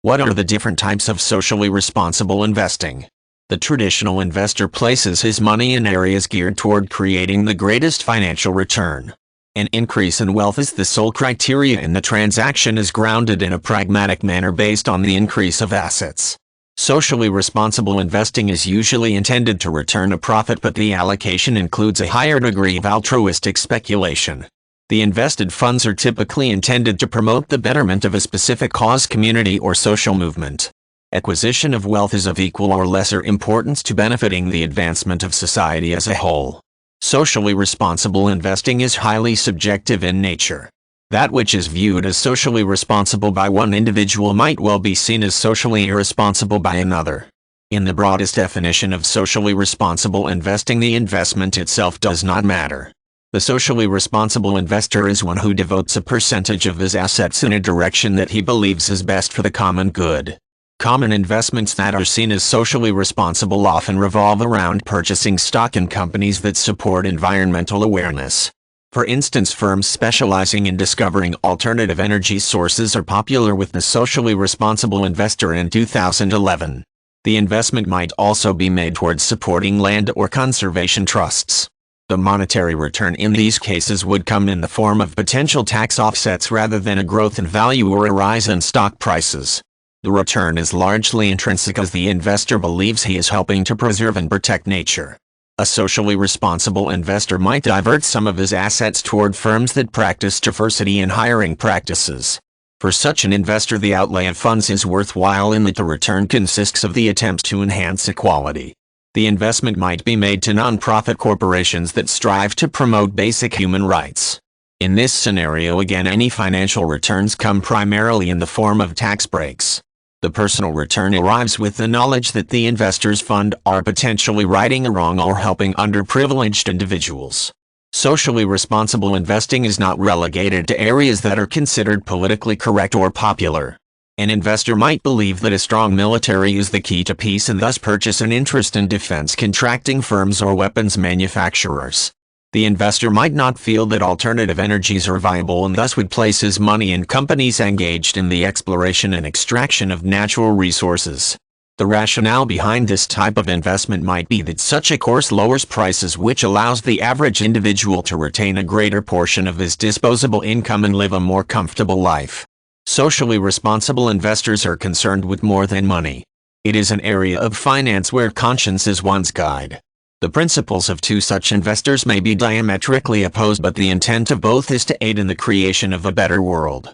What are the different types of socially responsible investing? The traditional investor places his money in areas geared toward creating the greatest financial return. An increase in wealth is the sole criteria, and the transaction is grounded in a pragmatic manner based on the increase of assets. Socially responsible investing is usually intended to return a profit, but the allocation includes a higher degree of altruistic speculation. The invested funds are typically intended to promote the betterment of a specific cause, community, or social movement. Acquisition of wealth is of equal or lesser importance to benefiting the advancement of society as a whole. Socially responsible investing is highly subjective in nature. That which is viewed as socially responsible by one individual might well be seen as socially irresponsible by another. In the broadest definition of socially responsible investing, the investment itself does not matter. The socially responsible investor is one who devotes a percentage of his assets in a direction that he believes is best for the common good. Common investments that are seen as socially responsible often revolve around purchasing stock in companies that support environmental awareness. For instance, firms specializing in discovering alternative energy sources are popular with the socially responsible investor in 2011. The investment might also be made towards supporting land or conservation trusts. The monetary return in these cases would come in the form of potential tax offsets rather than a growth in value or a rise in stock prices. The return is largely intrinsic, as the investor believes he is helping to preserve and protect nature. A socially responsible investor might divert some of his assets toward firms that practice diversity in hiring practices. For such an investor, the outlay of funds is worthwhile in that the return consists of the attempts to enhance equality. The investment might be made to nonprofit corporations that strive to promote basic human rights. In this scenario again, any financial returns come primarily in the form of tax breaks. The personal return arrives with the knowledge that the investor's fund are potentially righting a wrong or helping underprivileged individuals. Socially responsible investing is not relegated to areas that are considered politically correct or popular. An investor might believe that a strong military is the key to peace and thus purchase an interest in defense contracting firms or weapons manufacturers. The investor might not feel that alternative energies are viable and thus would place his money in companies engaged in the exploration and extraction of natural resources. The rationale behind this type of investment might be that such a course lowers prices, which allows the average individual to retain a greater portion of his disposable income and live a more comfortable life. Socially responsible investors are concerned with more than money. It is an area of finance where conscience is one's guide. The principles of two such investors may be diametrically opposed, but the intent of both is to aid in the creation of a better world.